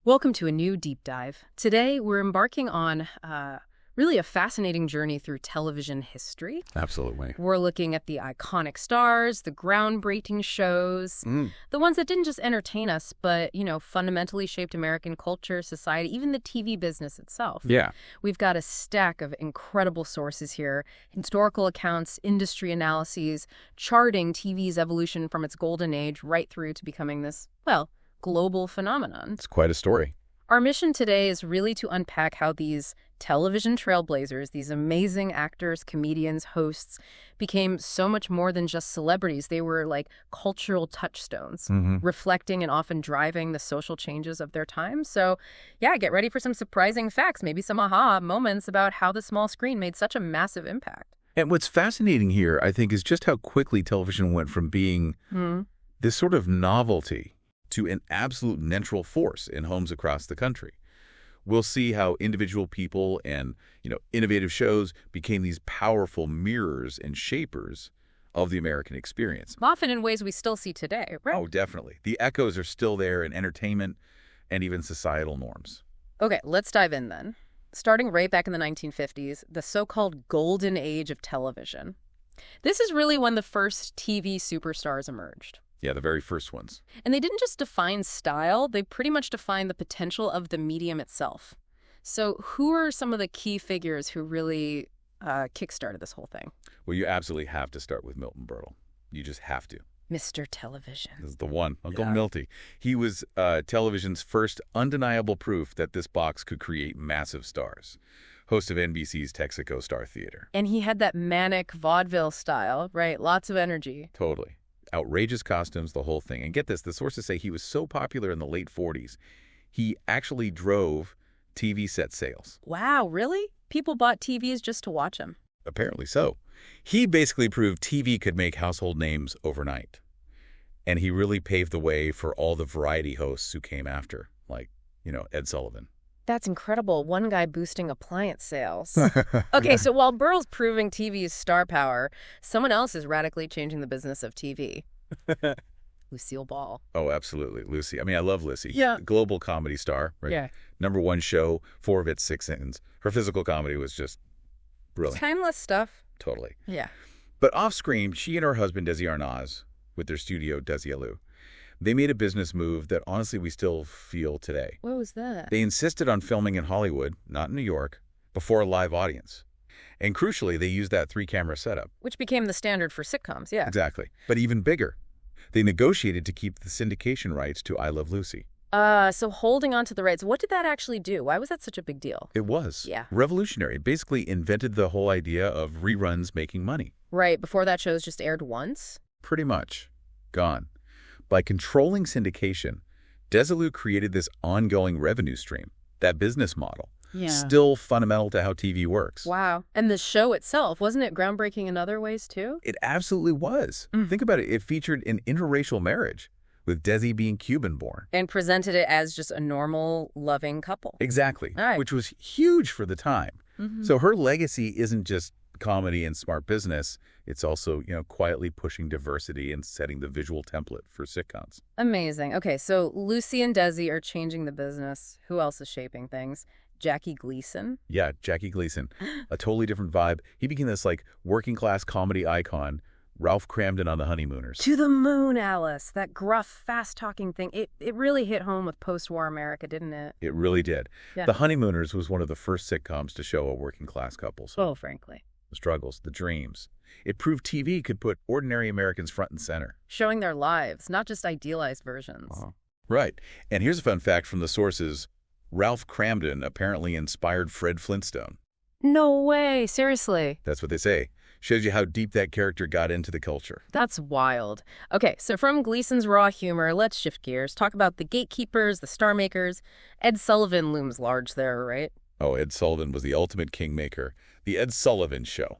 Welcome to a new deep dive. Today, we're embarking on really a fascinating journey through television history. Absolutely. We're looking at the iconic stars, the groundbreaking shows, the ones that didn't just entertain us, but, fundamentally shaped American culture, society, even the TV business itself. Yeah. We've got a stack of incredible sources here, historical accounts, industry analyses, charting TV's evolution from its golden age right through to becoming this, global phenomenon. It's quite a story. Our mission today is really to unpack how these television trailblazers, these amazing actors, comedians, hosts, became so much more than just celebrities. They were like cultural touchstones, reflecting and often driving the social changes of their time. So, get ready for some surprising facts, maybe some aha moments about how the small screen made such a massive impact. And what's fascinating here, I think, is just how quickly television went from being this sort of novelty to an absolute neutral force in homes across the country. We'll see how individual people and, innovative shows became these powerful mirrors and shapers of the American experience. Often in ways we still see today, right? Oh, definitely. The echoes are still there in entertainment and even societal norms. Okay, let's dive in then. Starting right back in the 1950s, the so-called golden age of television. This is really when the first TV superstars emerged. Yeah, the very first ones. And they didn't just define style, they pretty much defined the potential of the medium itself. So who are some of the key figures who really kickstarted this whole thing? Well, you absolutely have to start with Milton Berle. You just have to. Mr. Television. This is the one. Uncle Milty. He was television's first undeniable proof that this box could create massive stars. Host of NBC's Texaco Star Theater. And he had that manic vaudeville style, right? Lots of energy. Totally. Outrageous costumes, the whole thing. And get this, the sources say he was so popular in the late 40s, he actually drove TV set sales. Wow, really? People bought TVs just to watch him? Apparently so. He basically proved TV could make household names overnight. And he really paved the way for all the variety hosts who came after, like, Ed Sullivan. That's incredible. One guy boosting appliance sales. Okay, so while Burl's proving TV's star power, someone else is radically changing the business of TV. Lucille Ball. Oh, absolutely. Lucy. I mean, I love Lucy. Yeah. Global comedy star, right? Yeah. #1 show, 4 of its 6 seasons. Her physical comedy was just brilliant. Timeless stuff. Totally. Yeah. But off-screen, she and her husband, Desi Arnaz, with their studio, Desi Alou, they made a business move that honestly we still feel today. What was that? They insisted on filming in Hollywood, not in New York, before a live audience. And crucially, they used that 3-camera setup. Which became the standard for sitcoms, yeah. Exactly. But even bigger. They negotiated to keep the syndication rights to I Love Lucy. So holding on to the rights, what did that actually do? Why was that such a big deal? It was. Yeah. Revolutionary. It basically invented the whole idea of reruns making money. Right, before that show's just aired once? Pretty much. Gone. By controlling syndication, Desilu created this ongoing revenue stream, that business model, still fundamental to how TV works. Wow. And the show itself, wasn't it groundbreaking in other ways, too? It absolutely was. Think about it. It featured an interracial marriage, with Desi being Cuban-born. And presented it as just a normal, loving couple. Exactly, All right. which was huge for the time. So her legacy isn't just comedy and smart business. It's also, quietly pushing diversity and setting the visual template for sitcoms. Amazing. Okay, so Lucy and Desi are changing the business. Who else is shaping things? Jackie Gleason? Yeah, Jackie Gleason. A totally different vibe. He became this, working-class comedy icon. Ralph Cramden on The Honeymooners. To the moon, Alice. That gruff, fast-talking thing. It really hit home with post-war America, didn't it? It really did. Yeah. The Honeymooners was one of the first sitcoms to show a working-class couple. So frankly. the struggles, the dreams. It proved TV could put ordinary Americans front and center. Showing their lives, not just idealized versions. Right. And here's a fun fact from the sources. Ralph Cramden apparently inspired Fred Flintstone. No way. Seriously. That's what they say. Shows you how deep that character got into the culture. That's wild. Okay, so from Gleason's raw humor, let's shift gears. Talk about the gatekeepers, the star makers. Ed Sullivan looms large there, right? Oh, Ed Sullivan was the ultimate kingmaker. The Ed Sullivan Show.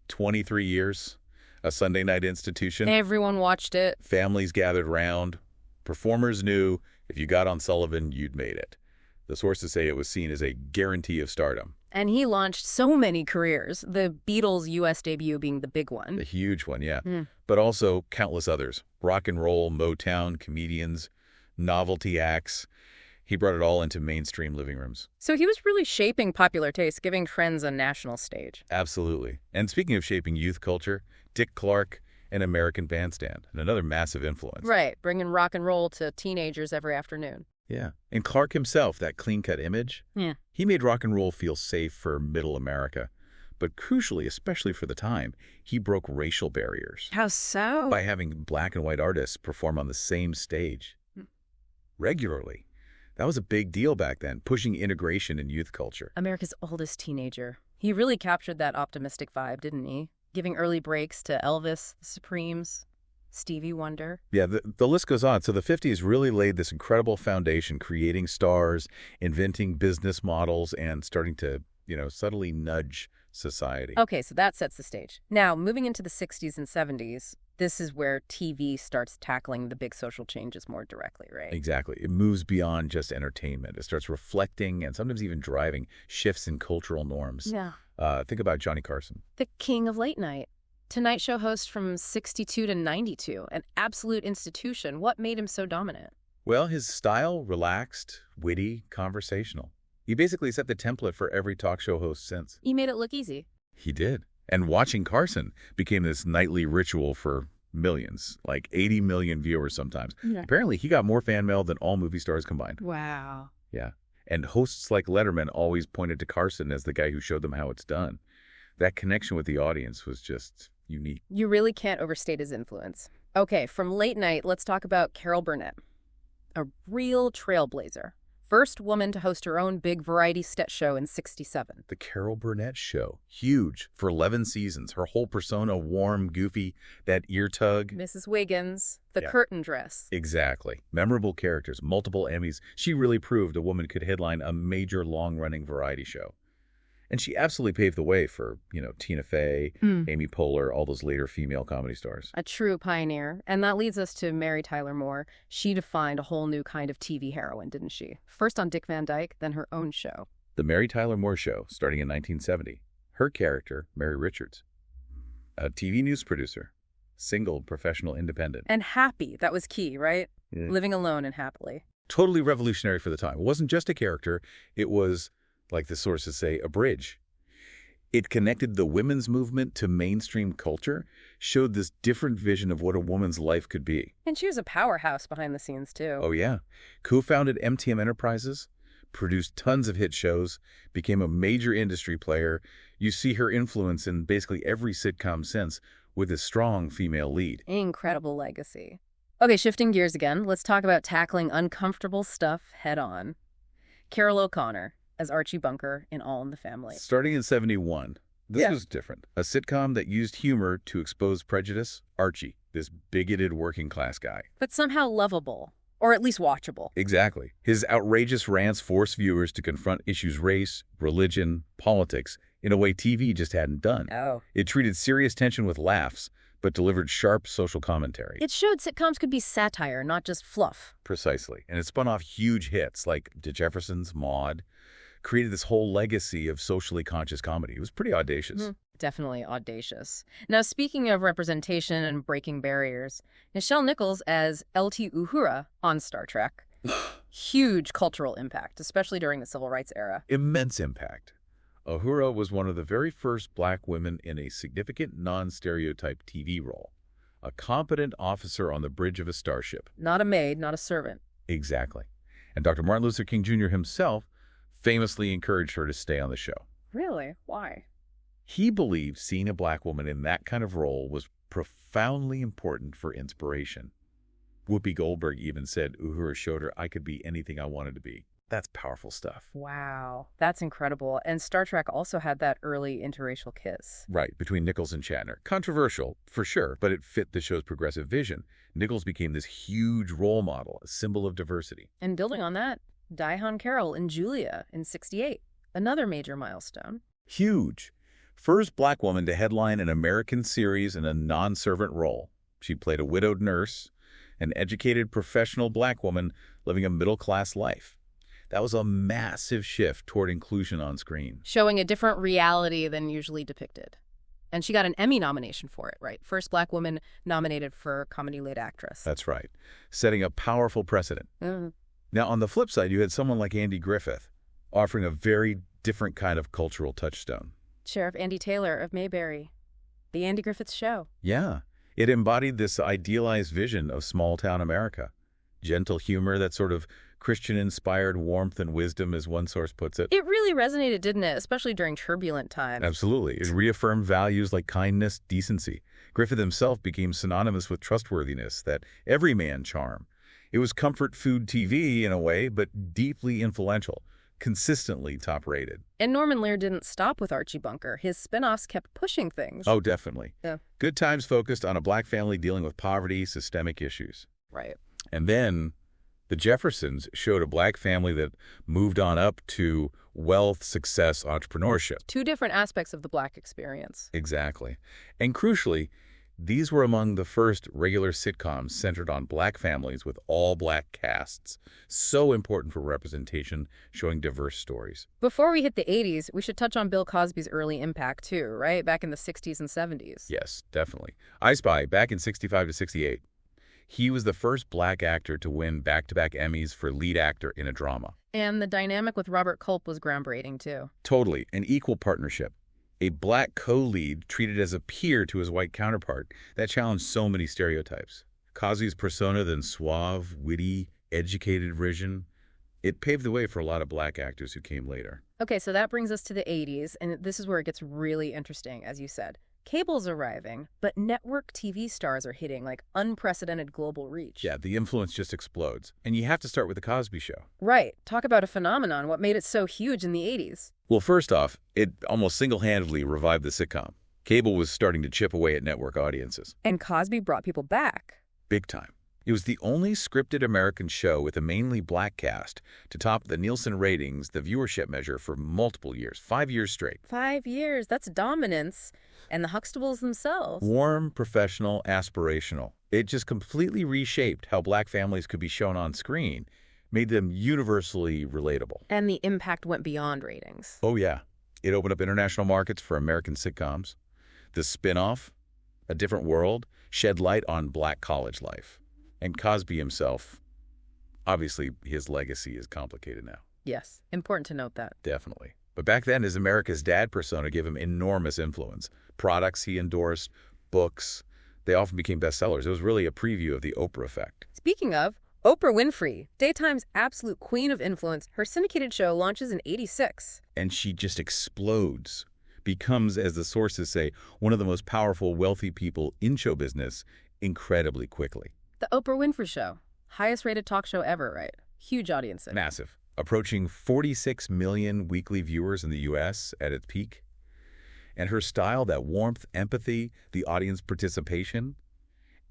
23 years, a Sunday night institution. Everyone watched it. Families gathered round. Performers knew if you got on Sullivan, you'd made it. The sources say it was seen as a guarantee of stardom. And he launched so many careers, the Beatles' U.S. debut being the big one. The huge one, yeah. But also countless others. Rock and roll, Motown, comedians, novelty acts. He brought it all into mainstream living rooms. So he was really shaping popular taste, giving trends a national stage. Absolutely. And speaking of shaping youth culture, Dick Clark and American Bandstand, and another massive influence. Right, bringing rock and roll to teenagers every afternoon. Yeah. And Clark himself, that clean-cut image, Yeah. he made rock and roll feel safe for middle America. But crucially, especially for the time, he broke racial barriers. How so? By having black and white artists perform on the same stage regularly. That was a big deal back then, pushing integration in youth culture. America's oldest teenager. He really captured that optimistic vibe, didn't he? Giving early breaks to Elvis, the Supremes, Stevie Wonder. Yeah, the list goes on. So the 50s really laid this incredible foundation, creating stars, inventing business models, and starting to, subtly nudge society. Okay, so that sets the stage. Now, moving into the 60s and 70s, this is where TV starts tackling the big social changes more directly, right? Exactly. It moves beyond just entertainment. It starts reflecting and sometimes even driving shifts in cultural norms. Yeah. Think about Johnny Carson. The king of late night. Tonight Show host from 62 to 92, an absolute institution. What made him so dominant? Well, his style, relaxed, witty, conversational. He basically set the template for every talk show host since. He made it look easy. He did. And watching Carson became this nightly ritual for millions, like 80 million viewers sometimes. Yeah. Apparently, he got more fan mail than all movie stars combined. Wow. Yeah. And hosts like Letterman always pointed to Carson as the guy who showed them how it's done. That connection with the audience was just unique. You really can't overstate his influence. Okay, from late night, let's talk about Carol Burnett, a real trailblazer. First woman to host her own big variety sketch show in 67. The Carol Burnett Show. Huge. For 11 seasons. Her whole persona, warm, goofy, that ear tug. Mrs. Wiggins, the Yeah. curtain dress. Exactly. Memorable characters, multiple Emmys. She really proved a woman could headline a major long-running variety show. And she absolutely paved the way for, Tina Fey, Amy Poehler, all those later female comedy stars. A true pioneer. And that leads us to Mary Tyler Moore. She defined a whole new kind of TV heroine, didn't she? First on Dick Van Dyke, then her own show. The Mary Tyler Moore Show, starting in 1970. Her character, Mary Richards. A TV news producer. Single, professional, independent. And happy. That was key, right? Yeah. Living alone and happily. Totally revolutionary for the time. It wasn't just a character. It was, like the sources say, a bridge. It connected the women's movement to mainstream culture, showed this different vision of what a woman's life could be. And she was a powerhouse behind the scenes, too. Oh, yeah. Co-founded MTM Enterprises, produced tons of hit shows, became a major industry player. You see her influence in basically every sitcom since, with a strong female lead. Incredible legacy. Okay, shifting gears again, let's talk about tackling uncomfortable stuff head on. Carol O'Connor as Archie Bunker in All in the Family. Starting in 71, this was different. A sitcom that used humor to expose prejudice, Archie, this bigoted working class guy. But somehow lovable, or at least watchable. Exactly. His outrageous rants forced viewers to confront issues race, religion, politics in a way TV just hadn't done. Oh. It treated serious tension with laughs, but delivered sharp social commentary. It showed sitcoms could be satire, not just fluff. Precisely. And it spun off huge hits like The Jeffersons, Maude, created this whole legacy of socially conscious comedy. It was pretty audacious. Definitely audacious. Now, speaking of representation and breaking barriers, Nichelle Nichols as L.T. Uhura on Star Trek. Huge cultural impact, especially during the Civil Rights era. Immense impact. Uhura was one of the very first black women in a significant non-stereotype TV role. A competent officer on the bridge of a starship. Not a maid, not a servant. Exactly. And Dr. Martin Luther King Jr. himself famously encouraged her to stay on the show. Really? Why? He believed seeing a black woman in that kind of role was profoundly important for inspiration. Whoopi Goldberg even said Uhura showed her I could be anything I wanted to be. That's powerful stuff. Wow, that's incredible. And Star Trek also had that early interracial kiss. Right, between Nichols and Shatner. Controversial, for sure, but it fit the show's progressive vision. Nichols became this huge role model, a symbol of diversity. And building on that, Diane Carroll in Julia in 68, another major milestone. Huge. First black woman to headline an American series in a non-servant role. She played a widowed nurse, an educated professional black woman living a middle-class life. That was a massive shift toward inclusion on screen. Showing a different reality than usually depicted. And she got an Emmy nomination for it, right? First black woman nominated for Comedy Lead Actress. That's right. Setting a powerful precedent. Now, on the flip side, you had someone like Andy Griffith offering a very different kind of cultural touchstone. Sheriff Andy Taylor of Mayberry. The Andy Griffith Show. Yeah, it embodied this idealized vision of small-town America. Gentle humor, that sort of Christian-inspired warmth and wisdom, as one source puts it. It really resonated, didn't it? Especially during turbulent times. Absolutely. It reaffirmed values like kindness, decency. Griffith himself became synonymous with trustworthiness, that everyman charm. It was comfort food TV in a way, but deeply influential, consistently top-rated. And Norman Lear didn't stop with Archie Bunker. His spin-offs kept pushing things. Oh, definitely. Yeah. Good Times focused on a black family dealing with poverty, systemic issues. Right. And then the Jeffersons showed a black family that moved on up to wealth, success, entrepreneurship. Two different aspects of the black experience. Exactly. And crucially, these were among the first regular sitcoms centered on black families with all-black casts. So important for representation, showing diverse stories. Before we hit the 80s, we should touch on Bill Cosby's early impact too, right? Back in the 60s and 70s. Yes, definitely. I Spy, back in 65 to 68. He was the first black actor to win back-to-back Emmys for lead actor in a drama. And the dynamic with Robert Culp was groundbreaking too. Totally, an equal partnership. A black co-lead treated as a peer to his white counterpart that challenged so many stereotypes. Cosby's persona, then suave, witty, educated vision, it paved the way for a lot of black actors who came later. Okay, so that brings us to the 80s, and this is where it gets really interesting, as you said. Cable's arriving, but network TV stars are hitting like unprecedented global reach. Yeah, the influence just explodes. And you have to start with The Cosby Show. Right. Talk about a phenomenon. What made it so huge in the 80s? Well, first off, it almost single-handedly revived the sitcom. Cable was starting to chip away at network audiences. And Cosby brought people back. Big time. It was the only scripted American show with a mainly black cast to top the Nielsen ratings, the viewership measure, for multiple years, 5 years straight. 5 years. That's dominance. And the Huxtables themselves. Warm, professional, aspirational. It just completely reshaped how black families could be shown on screen, made them universally relatable. And the impact went beyond ratings. Oh, yeah. It opened up international markets for American sitcoms. The spin-off, A Different World, shed light on black college life. And Cosby himself, obviously his legacy is complicated now. Yes, important to note that. Definitely. But back then, his America's Dad persona gave him enormous influence. Products he endorsed, books, they often became bestsellers. It was really a preview of the Oprah effect. Speaking of, Oprah Winfrey, daytime's absolute queen of influence, her syndicated show launches in '86. And she just explodes, becomes, as the sources say, one of the most powerful, wealthy people in show business incredibly quickly. The Oprah Winfrey Show, highest rated talk show ever, right? Huge audience. Massive. Approaching 46 million weekly viewers in the U.S. at its peak. And her style, that warmth, empathy, the audience participation,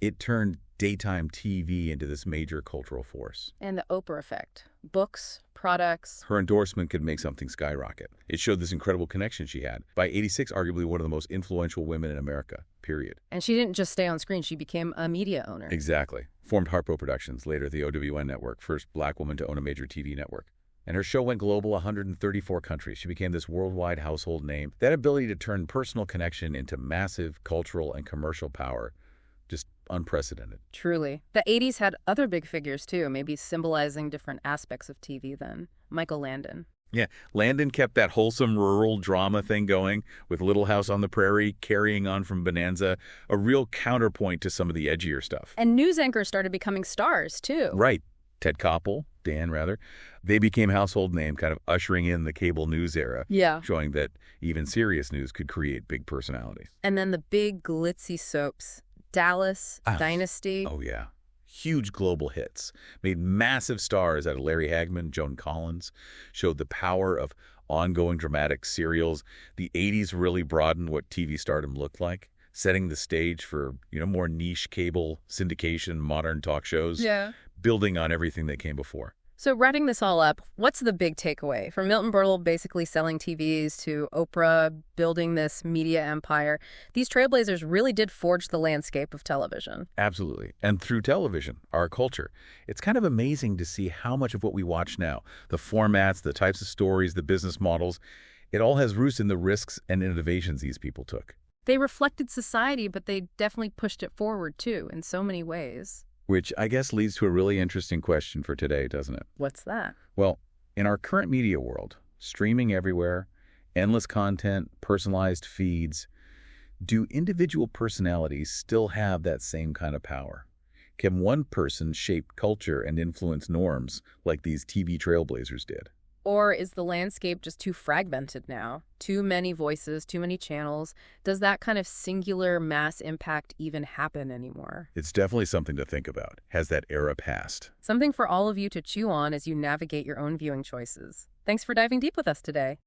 it turned daytime TV into this major cultural force. And the Oprah effect. Books, products. Her endorsement could make something skyrocket. It showed this incredible connection she had. By '86, arguably one of the most influential women in America, period. And she didn't just stay on screen, she became a media owner. Exactly. Formed Harpo Productions, later the OWN network, first black woman to own a major TV network. And her show went global, 134 countries. She became this worldwide household name. That ability to turn personal connection into massive cultural and commercial power, just unprecedented. Truly. The 80s had other big figures, too, maybe symbolizing different aspects of TV then. Michael Landon. Yeah, Landon kept that wholesome rural drama thing going with Little House on the Prairie, carrying on from Bonanza, a real counterpoint to some of the edgier stuff. And news anchors started becoming stars, too. Right. Ted Koppel, Dan rather, they became household name, kind of ushering in the cable news era. Yeah. Showing that even serious news could create big personalities. And then the big glitzy soaps. Dallas, Dynasty. Oh, yeah. Huge global hits. Made massive stars out of Larry Hagman, Joan Collins. Showed the power of ongoing dramatic serials. The 80s really broadened what TV stardom looked like, setting the stage for, more niche cable, syndication, modern talk shows. Yeah. Building on everything that came before. So wrapping this all up, what's the big takeaway? From Milton Berle basically selling TVs to Oprah building this media empire, these trailblazers really did forge the landscape of television. Absolutely. And through television, our culture, it's kind of amazing to see how much of what we watch now, the formats, the types of stories, the business models, it all has roots in the risks and innovations these people took. They reflected society, but they definitely pushed it forward, too, in so many ways. Which I guess leads to a really interesting question for today, doesn't it? What's that? Well, in our current media world, streaming everywhere, endless content, personalized feeds, do individual personalities still have that same kind of power? Can one person shape culture and influence norms like these TV trailblazers did? Or is the landscape just too fragmented now? Too many voices, too many channels? Does that kind of singular mass impact even happen anymore? It's definitely something to think about. Has that era passed? Something for all of you to chew on as you navigate your own viewing choices. Thanks for diving deep with us today.